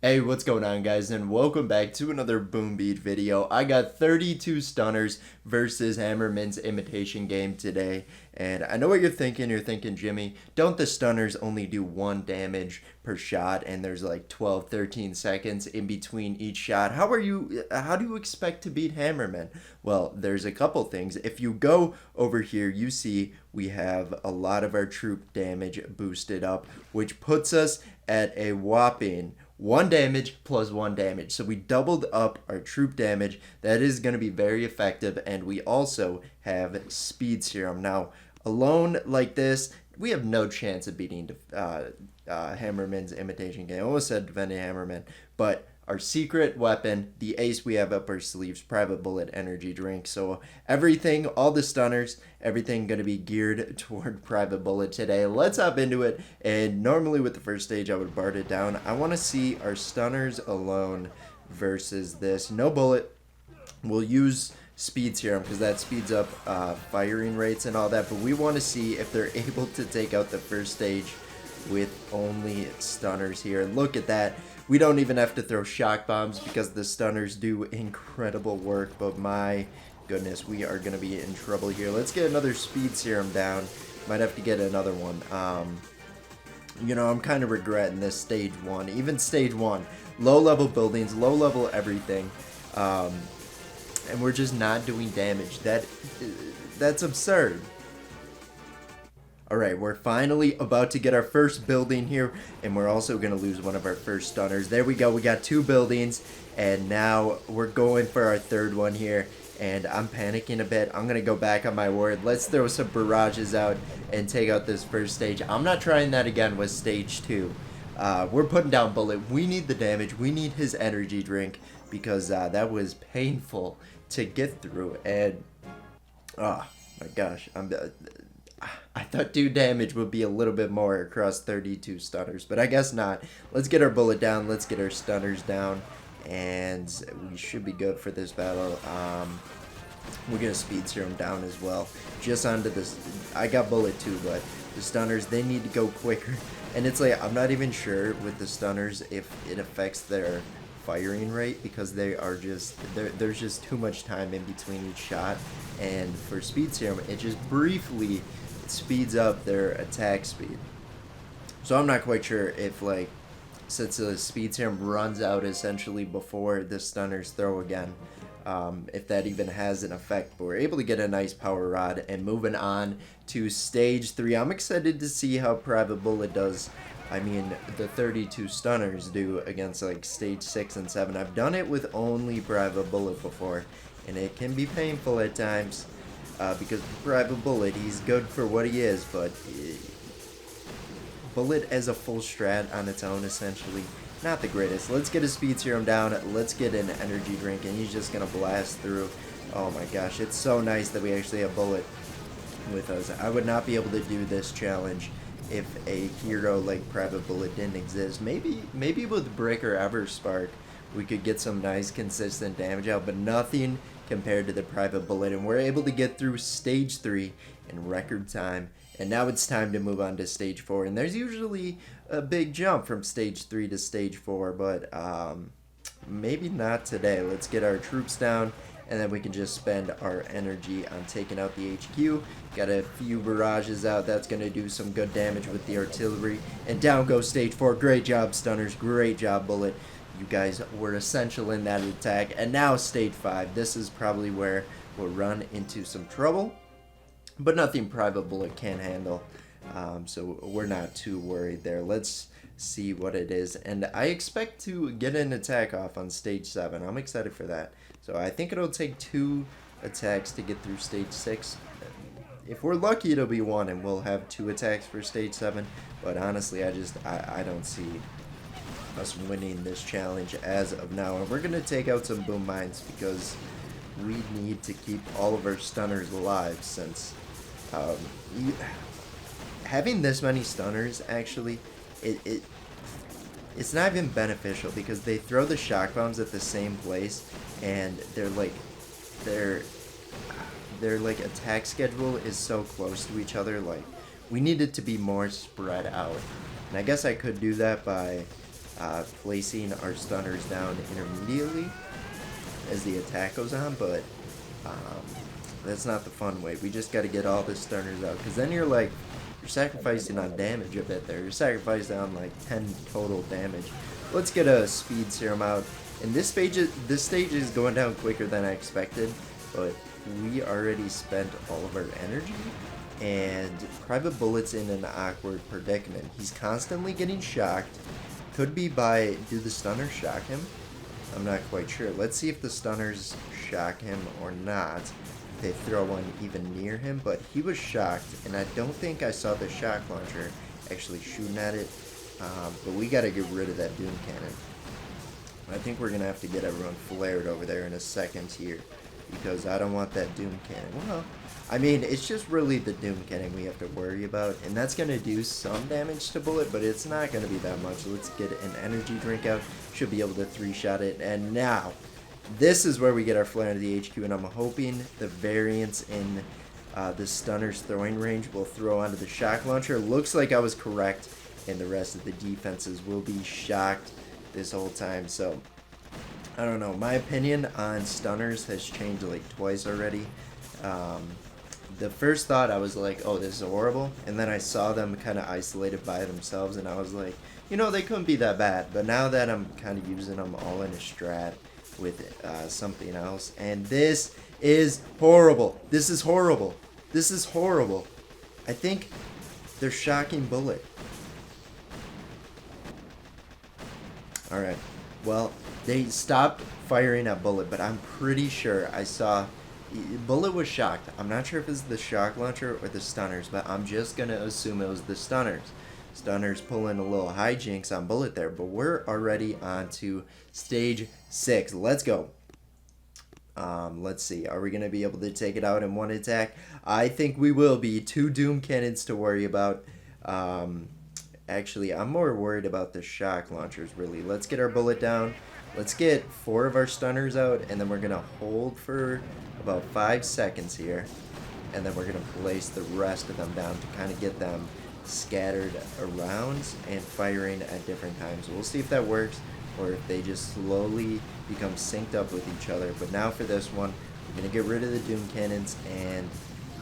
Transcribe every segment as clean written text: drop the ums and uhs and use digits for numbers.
Hey, what's going on, guys, and welcome back to another Boom Beat video. I got 32 stunners versus Hammerman's Imitation game today, and I know what you're thinking. You're thinking, Jimmy, don't the stunners only do 1 damage per shot, and there's like 12, 13 seconds in between each shot? How do you expect to beat Hammerman? Well, there's a couple things. If you go over here, you see we have a lot of our troop damage boosted up, which puts us at a whopping 1 damage plus 1 damage. So we doubled up our troop damage. That is going to be very effective. And we also have speed serum. Now, alone like this, we have no chance of beating Hammerman's Imitation game. I almost said defending Hammerman. But our secret weapon, the ace we have up our sleeves, Private Bullet energy drink. So everything, all the stunners, everything going to be geared toward Private Bullet today. Let's hop into it. And normally with the first stage, I would bart it down. I want to see our stunners alone versus this. No bullet. We'll use speed serum because that speeds up firing rates and all that. But we want to see if they're able to take out the first stage with only stunners here. Look at that. We don't even have to throw shock bombs because the stunners do incredible work, but my goodness, we are going to be in trouble here. Let's get another speed serum down. Might have to get another one. I'm kind of regretting this stage 1. Even stage 1, low level buildings, low level everything, and we're just not doing damage. That's absurd. Alright, we're finally about to get our first building here, and we're also going to lose one of our first stunners. There we go, we got 2 buildings, and now we're going for our 3rd one here, and I'm panicking a bit. I'm going to go back on my word. Let's throw some barrages out and take out this first stage. I'm not trying that again with stage 2. We're putting down Bullet. We need the damage. We need his energy drink, because that was painful to get through, and oh my gosh, I thought 2 damage would be a little bit more across 32 stunners, but I guess not. Let's get our bullet down. Let's get our stunners down, and we should be good for this battle. We're going to speed serum down as well. Just onto this. I got bullet too, but the stunners, they need to go quicker. And it's like, I'm not even sure with the stunners if it affects their firing rate, because they are just, there's just too much time in between each shot. And for speed serum, it just briefly speeds up their attack speed. So I'm not quite sure if, like, since the speed serum runs out essentially before the stunners throw again, if that even has an effect. But we're able to get a nice power rod, and moving on to stage 3. I'm excited to see how Private Bullet does. I mean, the 32 stunners do against like stage 6 and 7. I've done it with only Private Bullet before, and it can be painful at times. Because Private Bullet, he's good for what he is, but Bullet as a full strat on its own, essentially, not the greatest. Let's get his speed serum down. Let's get an energy drink, and he's just going to blast through. Oh my gosh, it's so nice that we actually have Bullet with us. I would not be able to do this challenge if a hero like Private Bullet didn't exist. Maybe with Brick or Everspark, we could get some nice consistent damage out, but nothing compared to the Private Bullet. And we're able to get through stage 3 in record time, and now it's time to move on to stage 4. And there's usually a big jump from stage 3 to stage 4, but maybe not today. Let's get our troops down, and then we can just spend our energy on taking out the HQ. Got a few barrages out. That's going to do some good damage with the artillery, and down goes stage 4. Great job, stunners. Great job, Bullet. You guys were essential in that attack. And now stage 5. This is probably where we'll run into some trouble, but nothing Private Bullet can't handle. So we're not too worried there. Let's see what it is. And I expect to get an attack off on stage 7. I'm excited for that. So I think it'll take 2 attacks to get through stage 6. If we're lucky, it'll be 1, and we'll have 2 attacks for stage 7. But honestly, I don't see us winning this challenge as of now. And we're going to take out some boom mines because we need to keep all of our stunners alive, since having this many stunners, actually, it's not even beneficial, because they throw the shock bombs at the same place, and their attack schedule is so close to each other. Like, we need it to be more spread out. And I guess I could do that by placing our stunners down intermediately as the attack goes on, but that's not the fun way. We just got to get all the stunners out, because then you're sacrificing on damage a bit there. You're sacrificing on like 10 total damage. Let's get a speed serum out. And this stage is going down quicker than I expected, but we already spent all of our energy, and Private Bullet's in an awkward predicament. He's constantly getting shocked. Could be by, do the stunners shock him? I'm not quite sure. Let's see if the stunners shock him or not. If they throw one even near him, but he was shocked, and I don't think I saw the shock launcher actually shooting at it. But we got to get rid of that Doom Cannon. I think we're going to have to get everyone flared over there in a second here, because I don't want that Doom Cannon. Well, I mean, it's just really the Doom Cannon we have to worry about, and that's going to do some damage to Bullet, but it's not going to be that much. Let's get an energy drink out. Should be able to 3-shot it, and now, this is where we get our flare into the HQ, and I'm hoping the variance in the stunner's throwing range will throw onto the shock launcher. Looks like I was correct, and the rest of the defenses will be shocked this whole time. So I don't know, my opinion on stunners has changed like twice already. The first thought I was like, oh, this is horrible, and then I saw them kind of isolated by themselves, and I was like, you know, they couldn't be that bad. But now that I'm kind of using them all in a strat with something else, and this is horrible. This is horrible. This is horrible. I think they're shocking Bullet. Alright, well, they stopped firing at Bullet, but I'm pretty sure I saw Bullet was shocked. I'm not sure if it's the shock launcher or the stunners, but I'm just going to assume it was the stunners. Stunners pulling a little hijinks on Bullet there, but we're already on to stage 6. Let's go. Let's see. Are we going to be able to take it out in one attack? I think we will be. 2 Doom Cannons to worry about. Actually, I'm more worried about the shock launchers, really. Let's get our Bullet down. Let's get 4 of our stunners out, and then we're going to hold for about 5 seconds here. And then we're going to place the rest of them down to kind of get them scattered around and firing at different times. We'll see if that works, or if they just slowly become synced up with each other. But now for this one, we're going to get rid of the Doom Cannons and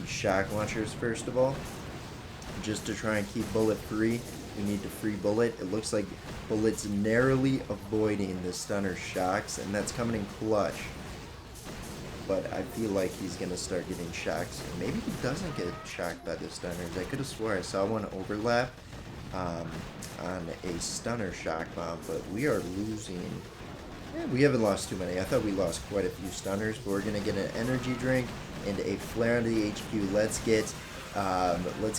the shock launchers first of all. Just to try and keep Bullet free, we need to free Bullet. It looks like Bullet's narrowly avoiding the stunner shocks, and that's coming in clutch. But I feel like he's going to start getting shocked. Maybe he doesn't get shocked by the stunners. I could have swore I saw one overlap on a stunner shock bomb, but we are losing. We haven't lost too many. I thought we lost quite a few stunners, but we're going to get an energy drink and a flare into the HQ. Let's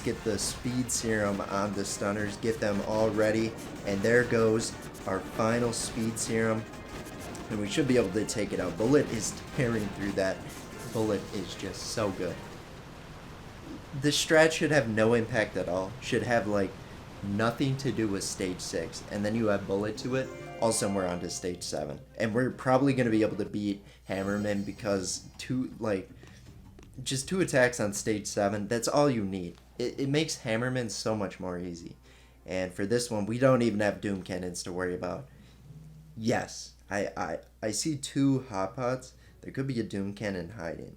get the speed serum on the stunners, get them all ready, and there goes our final speed serum, and we should be able to take it out. Bullet is tearing through that. Bullet is just so good. The strat should have no impact at all, should have like nothing to do with stage 6, and then you add Bullet to it, all somewhere onto stage 7, and we're probably going to be able to beat Hammerman because just 2 attacks on stage 7, that's all you need. It makes Hammerman so much more easy. And for this one, we don't even have Doom Cannons to worry about. Yes, I see 2 hot pots. There could be a Doom Cannon hiding.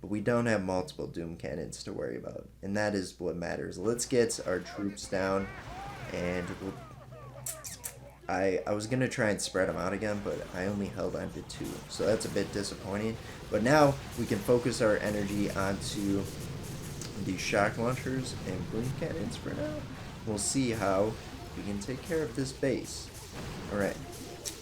But we don't have multiple Doom Cannons to worry about. And that is what matters. Let's get our troops down. And I was going to try and spread them out again, but I only held on to 2. So that's a bit disappointing. But now we can focus our energy onto the shock launchers and boom cannons for now. We'll see how we can take care of this base. Alright.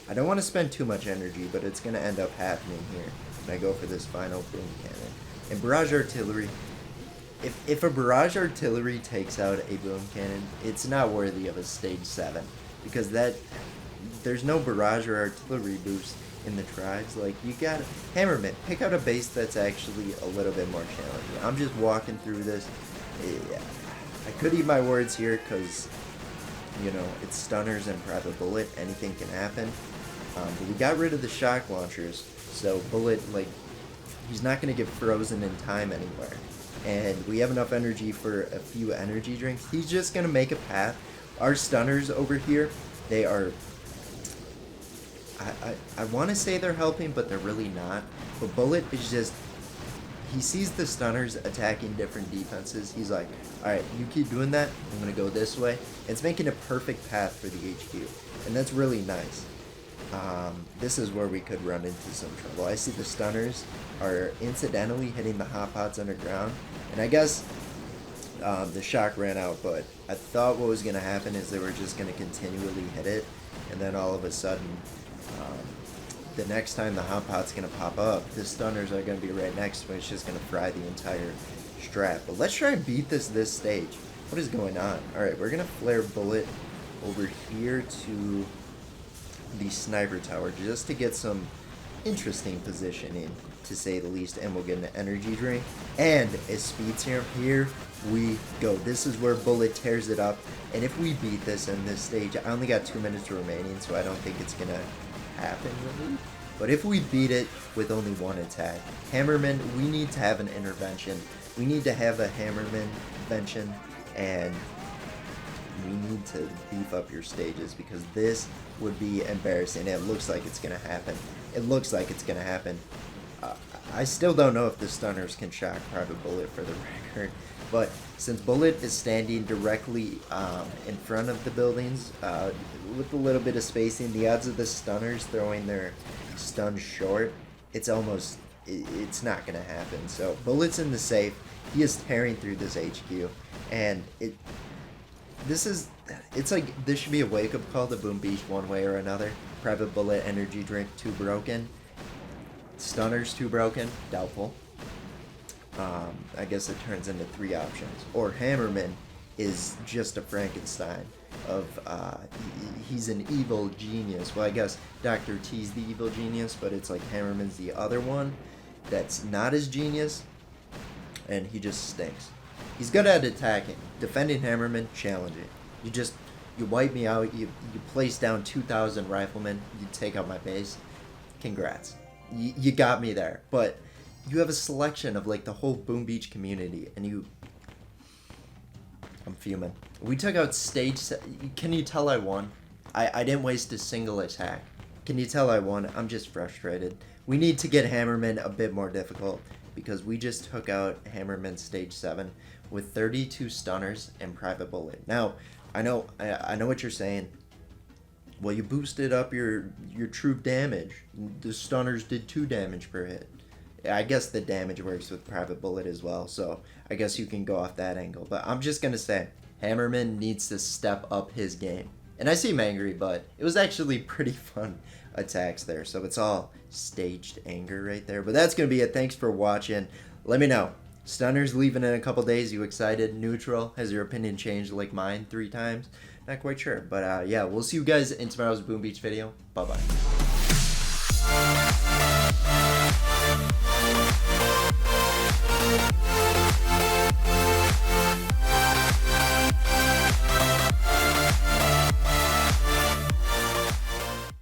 I don't want to spend too much energy, but it's going to end up happening here when I go for this final boom cannon. And barrage artillery. If a barrage artillery takes out a boom cannon, it's not worthy of a stage 7. Because there's no barrage or artillery boost in the tribes. Like, you gotta, Hammerman, pick out a base that's actually a little bit more challenging. I'm just walking through this. I could eat my words here because, you know, it's stunners and Private Bullet. Anything can happen. But we got rid of the shock launchers, so Bullet, like, he's not going to get frozen in time anywhere. And we have enough energy for a few energy drinks. He's just going to make a path. Our stunners over here They are... I want to say they're helping, but they're really not. But Bullet is just... He sees the stunners attacking different defenses. He's like, alright, you keep doing that, I'm going to go this way. It's making a perfect path for the HQ. And that's really nice. This is where we could run into some trouble. I see the stunners are incidentally hitting the hot pots underground. And I guess the shock ran out, but I thought what was going to happen is they were just going to continually hit it. And then all of a sudden... the next time the hot pot's gonna pop up, the stunners are gonna be right next to it. It's just gonna fry the entire strat. But let's try and beat this stage. What is going on? Alright, we're gonna flare Bullet over here to the sniper tower just to get some interesting positioning, to say the least. And we'll get an energy drink and a speed serum. Here we go. This is where Bullet tears it up. And if we beat this in this stage, I only got 2 minutes remaining, so I don't think it's gonna happen really. But if we beat it with only one attack, Hammerman, we need to have an intervention. We need to have a Hammerman intervention, and we need to beef up your stages, because this would be embarrassing. It looks like it's gonna happen. It looks like it's gonna happen. I still don't know if the stunners can shock Private Bullet, for the record. But since Bullet is standing directly in front of the buildings, with a little bit of spacing, the odds of the stunners throwing their stun short, it's not going to happen. So Bullet's in the safe. He is tearing through this HQ. And it's like, this should be a wake-up call to Boom Beach one way or another. Private Bullet energy drink, too broken. Stunners, too broken. Doubtful. I guess it turns into 3 options. Or Hammerman is just a Frankenstein of, he's an evil genius. Well, I guess Dr. T's the evil genius, but it's like Hammerman's the other one that's not as genius, and he just stinks. He's good at attacking. Defending Hammerman, challenging. You wipe me out, you place down 2,000 riflemen, you take out my base. Congrats. You got me there. But you have a selection of like the whole Boom Beach community, and I'm fuming. We took out stage Can you tell I won? I didn't waste a single attack. Can you tell I won? I'm just frustrated. We need to get Hammerman a bit more difficult, because we just took out Hammerman stage 7 with 32 stunners and Private Bullet. Now, I know what you're saying. Well, you boosted up your troop damage. The stunners did 2 damage per hit. I guess the damage works with Private Bullet as well, so I guess you can go off that angle. But I'm just going to say, Hammerman needs to step up his game. And I seem angry, but it was actually pretty fun attacks there. So it's all staged anger right there. But that's going to be it. Thanks for watching. Let me know. Stunners leaving in a couple days. You excited? Neutral? Has your opinion changed like mine 3 times? Not quite sure. But yeah, we'll see you guys in tomorrow's Boom Beach video. Bye-bye.